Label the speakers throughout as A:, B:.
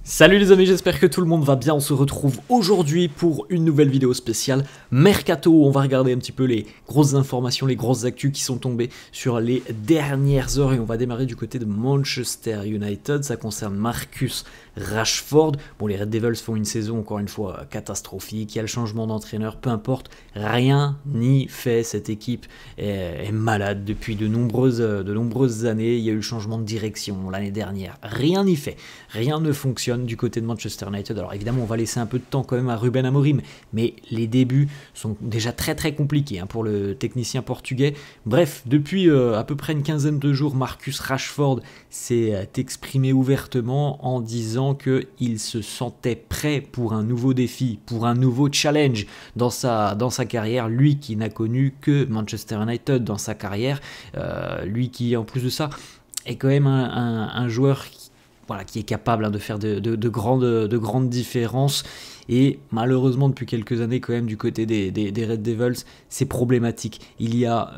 A: Salut les amis, j'espère que tout le monde va bien. On se retrouve aujourd'hui pour une nouvelle vidéo spéciale Mercato. On va regarder un petit peu les grosses informations, les grosses actus qui sont tombées sur les dernières heures. Et on va démarrer du côté de Manchester United. Ça concerne Marcus Rashford. Bon, les Red Devils font une saison encore une fois catastrophique. Il y a le changement d'entraîneur, peu importe. Rien n'y fait. Cette équipe est malade depuis de nombreuses années. Il y a eu le changement de direction l'année dernière. Rien n'y fait. Rien ne fonctionne du côté de Manchester United. Alors évidemment, on va laisser un peu de temps quand même à Ruben Amorim, mais les débuts sont déjà très compliqués pour le technicien portugais. Bref, depuis à peu près une quinzaine de jours, Marcus Rashford s'est exprimé ouvertement en disant qu'il se sentait prêt pour un nouveau défi, pour un nouveau challenge dans sa carrière. Lui qui n'a connu que Manchester United dans sa carrière, lui qui en plus de ça est quand même un joueur qui est capable de faire de grandes différences. Et malheureusement, depuis quelques années, quand même, du côté des Red Devils, c'est problématique. Il y a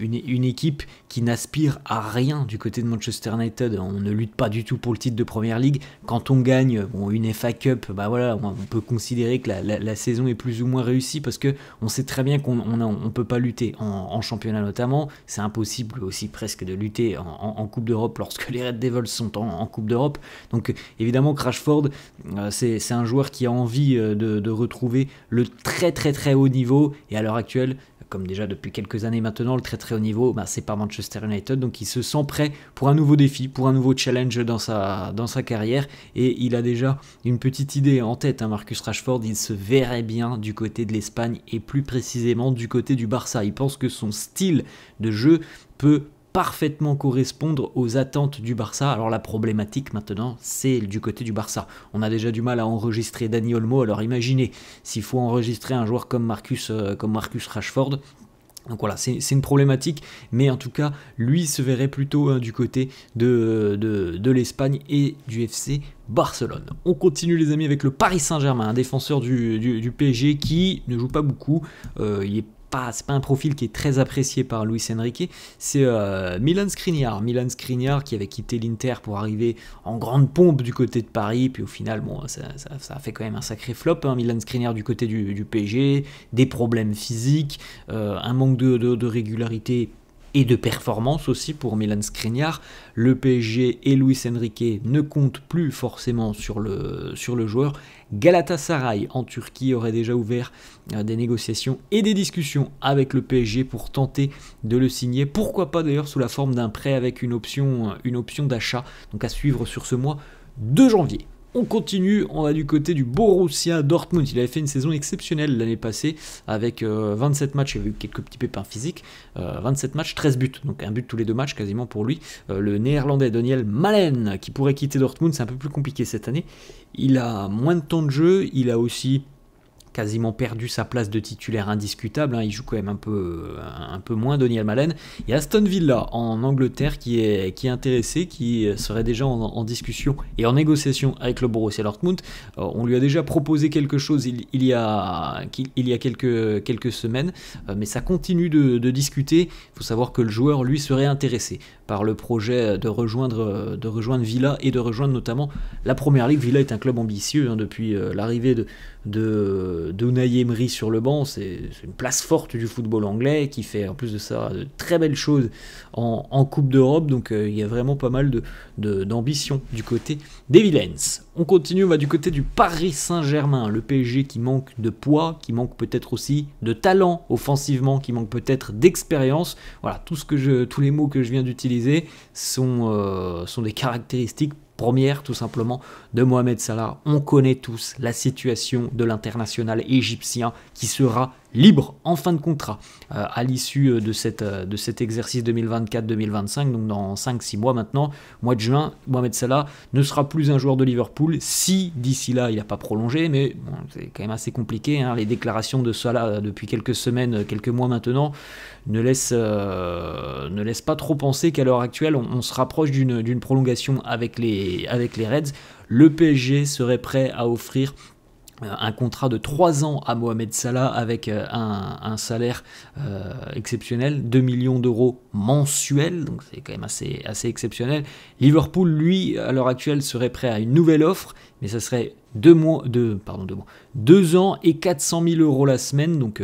A: une équipe qui n'aspire à rien du côté de Manchester United. On ne lutte pas du tout pour le titre de Premier League. Quand on gagne une FA Cup, on peut considérer que la saison est plus ou moins réussie parce qu'on sait très bien qu'on ne peut pas lutter en championnat notamment. C'est impossible aussi presque de lutter en Coupe d'Europe lorsque les Red Devils sont en Coupe d'Europe. Donc évidemment que Rashford, c'est un joueur qui a envie de retrouver le très haut niveau, et à l'heure actuelle, comme déjà depuis quelques années maintenant, le très haut niveau, c'est pas Manchester United, donc il se sent prêt pour un nouveau défi, pour un nouveau challenge dans sa carrière, et il a déjà une petite idée en tête, Marcus Rashford. Il se verrait bien du côté de l'Espagne, et plus précisément du côté du Barça. Il pense que son style de jeu peut parfaitement correspondre aux attentes du Barça. Alors la problématique maintenant, c'est du côté du Barça. On a déjà du mal à enregistrer Dani Olmo, alors imaginez s'il faut enregistrer un joueur comme Marcus Rashford. Donc voilà, c'est une problématique, mais en tout cas, lui se verrait plutôt du côté de l'Espagne et du FC Barcelone. On continue les amis avec le Paris Saint-Germain, un défenseur du PSG qui ne joue pas beaucoup. C'est pas un profil qui est très apprécié par Luis Enrique, c'est Milan Skriniar qui avait quitté l'Inter pour arriver en grande pompe du côté de Paris, puis au final ça a fait quand même un sacré flop, Milan Skriniar du côté du PSG, des problèmes physiques, un manque de régularité et de performance aussi pour Milan Skriniar. Le PSG et Luis Enrique ne comptent plus forcément sur le joueur. Galatasaray en Turquie aurait déjà ouvert des négociations et des discussions avec le PSG pour tenter de le signer. Pourquoi pas d'ailleurs sous la forme d'un prêt avec une option d'achat. Donc à suivre sur ce mois de janvier. On continue, on va du côté du Borussia Dortmund. Il avait fait une saison exceptionnelle l'année passée avec 27 matchs, il y avait eu quelques petits pépins physiques, 27 matchs, 13 buts, donc un but tous les deux matchs quasiment pour lui. Le néerlandais Daniel Malen qui pourrait quitter Dortmund, c'est un peu plus compliqué cette année. Il a moins de temps de jeu, il a aussi quasiment perdu sa place de titulaire indiscutable, il joue quand même un peu moins, Daniel Malen. Il y a Aston Villa en Angleterre qui est intéressé, qui serait déjà en discussion et en négociation avec le Borussia Dortmund. On lui a déjà proposé quelque chose il y a quelques semaines, mais ça continue de discuter. Il faut savoir que le joueur, lui, serait intéressé par le projet de rejoindre Villa et de rejoindre notamment la Première Ligue. Villa est un club ambitieux depuis l'arrivée de Unai Emery sur le banc. C'est une place forte du football anglais qui fait en plus de ça de très belles choses en Coupe d'Europe. Donc il y a vraiment pas mal d'ambition du côté des Villains. On continue, on va du côté du Paris Saint-Germain, le PSG qui manque de poids, qui manque peut-être aussi de talent offensivement, qui manque peut-être d'expérience. Voilà, tous les mots que je viens d'utiliser sont des caractéristiques première, tout simplement, de Mohamed Salah. On connaît tous la situation de l'international égyptien qui sera libre en fin de contrat à l'issue de cet exercice 2024-2025, donc dans 5-6 mois maintenant. Mois de juin, Mohamed Salah ne sera plus un joueur de Liverpool si d'ici là il n'a pas prolongé, mais c'est quand même assez compliqué. Les déclarations de Salah depuis quelques semaines, quelques mois maintenant, ne laissent pas trop penser qu'à l'heure actuelle on se rapproche d'une prolongation avec les Reds. Le PSG serait prêt à offrir un contrat de 3 ans à Mohamed Salah avec un salaire exceptionnel, 2 millions d'euros mensuels, donc c'est quand même assez exceptionnel. Liverpool, lui, à l'heure actuelle, serait prêt à une nouvelle offre mais ça serait 2 ans et 400 000 euros la semaine, donc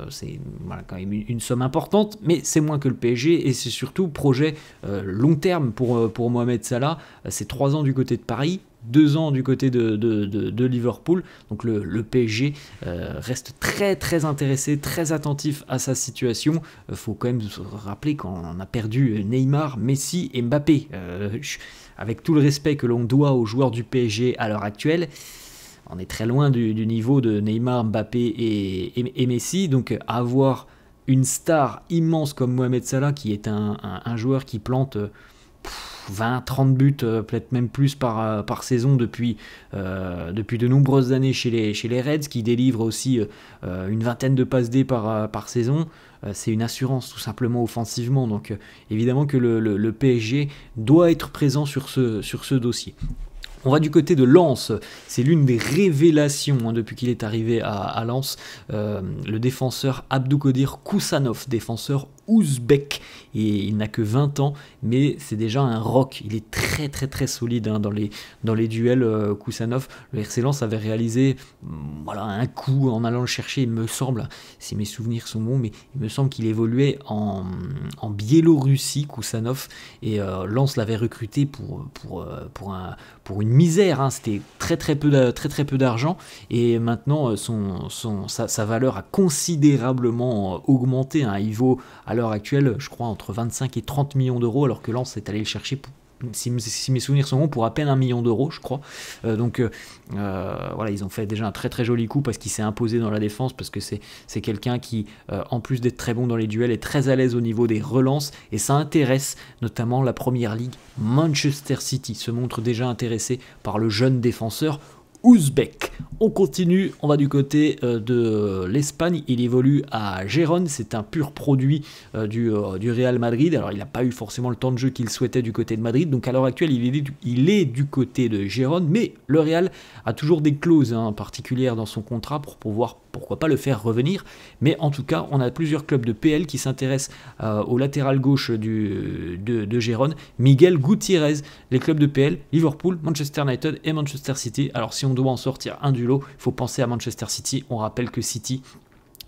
A: c'est voilà, quand même une somme importante, mais c'est moins que le PSG, et c'est surtout projet long terme pour Mohamed Salah. C'est 3 ans du côté de Paris, 2 ans du côté de Liverpool, donc le PSG reste très très intéressé, très attentif à sa situation. Faut quand même se rappeler qu'on a perdu Neymar, Messi et Mbappé. Avec tout le respect que l'on doit aux joueurs du PSG à l'heure actuelle, on est très loin du niveau de Neymar, Mbappé et Messi, donc avoir une star immense comme Mohamed Salah, qui est un joueur qui plante 20-30 buts, peut-être même plus par saison depuis de nombreuses années chez les Reds, qui délivre aussi une vingtaine de passes D par saison. C'est une assurance tout simplement offensivement, donc évidemment que le PSG doit être présent sur ce dossier. On va du côté de Lens, c'est l'une des révélations depuis qu'il est arrivé à Lens, le défenseur Abdoukodir Koussanov, défenseur ouzbek, et il n'a que 20 ans, mais c'est déjà un rock. Il est très très très solide dans les duels. Koussanov, le RC Lens avait réalisé voilà, un coup en allant le chercher, il me semble, si mes souvenirs sont bons, mais il me semble qu'il évoluait en Biélorussie, Koussanov, et Lens l'avait recruté pour une misère, hein. C'était très très peu d'argent, et maintenant sa valeur a considérablement augmenté, hein. Il vaut à l'heure actuelle, je crois, entre 25 et 30 millions d'euros, alors que Lens est allé le chercher, si mes souvenirs sont bons, pour à peine 1 million d'euros, je crois. Voilà, ils ont fait déjà un très très joli coup, parce qu'il s'est imposé dans la défense, parce que c'est quelqu'un qui, en plus d'être très bon dans les duels, est très à l'aise au niveau des relances, et ça intéresse notamment la Première Ligue. Manchester City se montre déjà intéressé par le jeune défenseur ouzbek. On continue, on va du côté de l'Espagne. Il évolue à Gérone, c'est un pur produit du Real Madrid. Alors il n'a pas eu forcément le temps de jeu qu'il souhaitait du côté de Madrid, donc à l'heure actuelle il est du côté de Gérone, mais le Real a toujours des clauses particulières dans son contrat pour pouvoir, pourquoi pas, le faire revenir. Mais en tout cas, on a plusieurs clubs de PL qui s'intéressent au latéral gauche de Gérone, Miguel Gutiérrez. Les clubs de PL, Liverpool, Manchester United et Manchester City. Alors si on doit en sortir un du lot, il faut penser à Manchester City. On rappelle que City,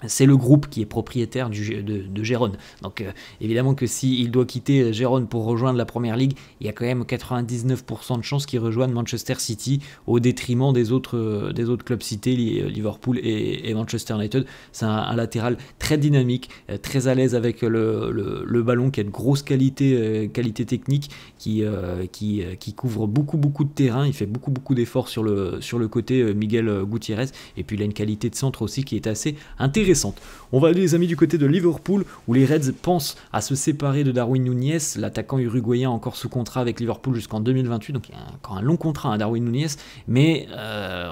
A: c'est le groupe qui est propriétaire de Gérone. Donc évidemment que s'il doit quitter Gérone pour rejoindre la Première Ligue, il y a quand même 99% de chances qu'il rejoigne Manchester City au détriment des autres clubs cités, Liverpool et Manchester United. C'est un latéral très dynamique, très à l'aise avec le ballon, qui a de grosses qualités techniques, qui couvre beaucoup de terrain. Il fait beaucoup d'efforts sur le côté, Miguel Gutiérrez, et puis il a une qualité de centre aussi qui est assez intéressante. On va aller, les amis, du côté de Liverpool, où les Reds pensent à se séparer de Darwin Núñez, l'attaquant uruguayen encore sous contrat avec Liverpool jusqu'en 2028, donc il y a encore un long contrat à Darwin Núñez, mais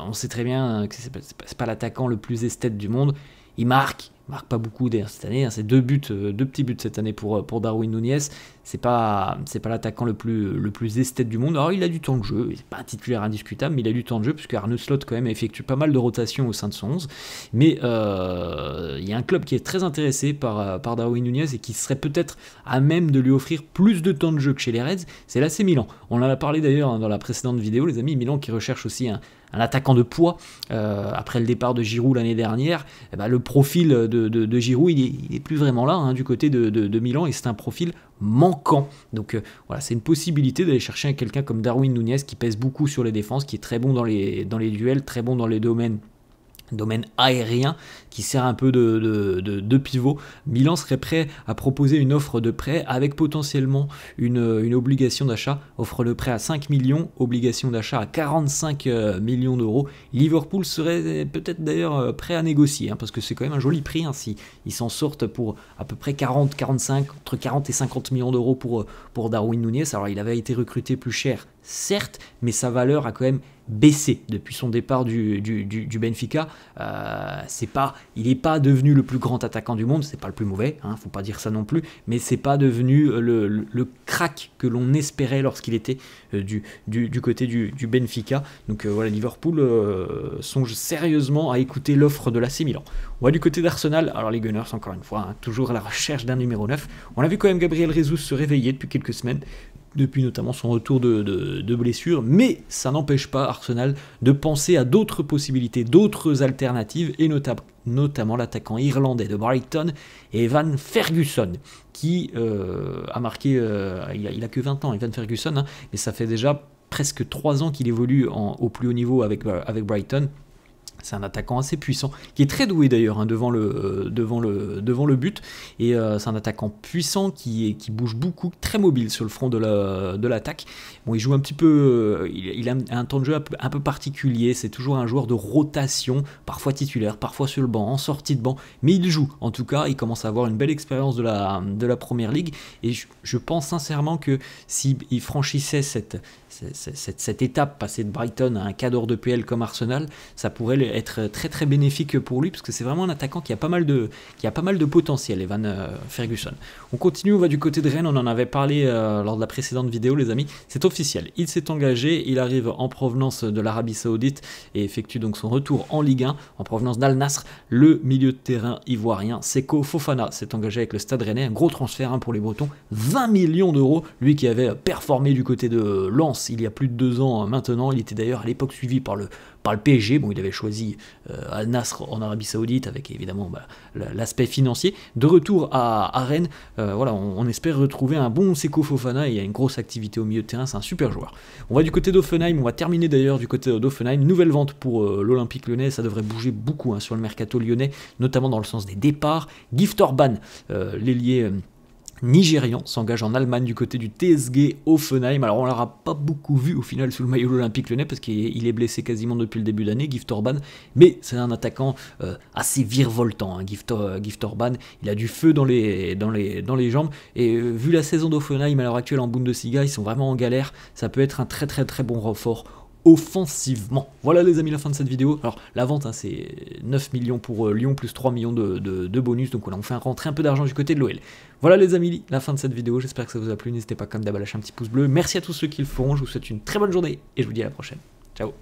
A: on sait très bien que c'est pas l'attaquant le plus esthète du monde. Il marque pas beaucoup d'ailleurs cette année, hein. C'est deux petits buts cette année pour Darwin Núñez. C'est pas l'attaquant le plus esthète du monde. Alors il a du temps de jeu, il n'est pas un titulaire indiscutable, mais il a du temps de jeu, puisque Arne Slot quand même effectue pas mal de rotations au sein de son 11. Mais il y a un club qui est très intéressé par Darwin Núñez, et qui serait peut-être à même de lui offrir plus de temps de jeu que chez les Reds. C'est l'AC Milan. On en a parlé d'ailleurs dans la précédente vidéo, les amis. Milan qui recherche aussi un attaquant de poids, après le départ de Giroud l'année dernière. Le profil de Giroud, il est plus vraiment là, hein, du côté de Milan, et c'est un profil manquant. Donc voilà, c'est une possibilité d'aller chercher quelqu'un comme Darwin Núñez, qui pèse beaucoup sur les défenses, qui est très bon dans les duels, très bon dans les domaine aérien, qui sert un peu de pivot. Milan serait prêt à proposer une offre de prêt avec potentiellement une obligation d'achat. Offre de prêt à 5 millions, obligation d'achat à 45 millions d'euros. Liverpool serait peut-être d'ailleurs prêt à négocier, hein, parce que c'est quand même un joli prix, hein, si ils s'en sortent pour à peu près entre 40 et 50 millions d'euros pour Darwin Núñez. Alors il avait été recruté plus cher, certes, mais sa valeur a quand même baissé depuis son départ du Benfica. Il n'est pas devenu le plus grand attaquant du monde, c'est pas le plus mauvais, hein, faut pas dire ça non plus, mais c'est pas devenu le crack que l'on espérait lorsqu'il était du côté du Benfica. Donc voilà, Liverpool songe sérieusement à écouter l'offre de l'AC Milan. On va du côté d'Arsenal. Alors les Gunners, encore une fois, hein, toujours à la recherche d'un numéro 9. On a vu quand même Gabriel Jesus se réveiller depuis quelques semaines. depuis notamment son retour de blessure, mais ça n'empêche pas Arsenal de penser à d'autres possibilités, d'autres alternatives, et notamment l'attaquant irlandais de Brighton, Evan Ferguson, qui a marqué, il a que 20 ans, Evan Ferguson, hein, mais ça fait déjà presque 3 ans qu'il évolue au plus haut niveau avec Brighton. C'est un attaquant assez puissant, qui est très doué d'ailleurs hein, devant le but, et c'est un attaquant puissant qui bouge beaucoup, très mobile sur le front de l'attaque. Bon, il joue un petit peu, il a un temps de jeu un peu particulier, c'est toujours un joueur de rotation, parfois titulaire, parfois sur le banc, en sortie de banc, mais il joue. En tout cas, il commence à avoir une belle expérience de la Première Ligue, et je pense sincèrement que s'il franchissait cette étape, passer de Brighton à un cadre de PL comme Arsenal, ça pourrait être très très bénéfique pour lui, parce que c'est vraiment un attaquant qui a pas mal de potentiel, Evan Ferguson. On continue, on va du côté de Rennes, on en avait parlé lors de la précédente vidéo les amis, c'est officiel, il s'est engagé, il arrive en provenance de l'Arabie Saoudite et effectue donc son retour en Ligue 1, en provenance d'Al Nassr. Le milieu de terrain ivoirien Seko Fofana s'est engagé avec le Stade Rennais, un gros transfert hein, pour les Bretons, 20 millions d'euros, lui qui avait performé du côté de Lens il y a plus de 2 ans maintenant, il était d'ailleurs à l'époque suivi par le PSG, bon il avait choisi Al Nassr en Arabie Saoudite avec évidemment l'aspect financier. De retour à Rennes, voilà, on espère retrouver un bon Seko Fofana, et il y a une grosse activité au milieu de terrain, c'est un super joueur. On va du côté d'Hoffenheim, on va terminer d'ailleurs du côté d'Hoffenheim, nouvelle vente pour l'Olympique Lyonnais, ça devrait bouger beaucoup hein, sur le mercato lyonnais, notamment dans le sens des départs. Gift Orban, l'ailier nigérian, s'engage en Allemagne du côté du TSG Hoffenheim. Alors on l'aura pas beaucoup vu au final sous le maillot de l'Olympique Lyonnais parce qu'il est blessé quasiment depuis le début d'année, Gift Orban, mais c'est un attaquant assez virevoltant, hein, Gift Orban, il a du feu dans les jambes, et vu la saison d'Hoffenheim à l'heure actuelle en Bundesliga, ils sont vraiment en galère, ça peut être un très très très bon renfort offensivement. Voilà les amis, la fin de cette vidéo. Alors la vente hein, c'est 9 millions pour Lyon plus 3 millions de bonus, donc voilà, on fait rentrer un peu d'argent du côté de l'OL. Voilà les amis, la fin de cette vidéo, j'espère que ça vous a plu, n'hésitez pas comme d'hab à lâcher un petit pouce bleu, merci à tous ceux qui le font, je vous souhaite une très bonne journée et je vous dis à la prochaine, ciao.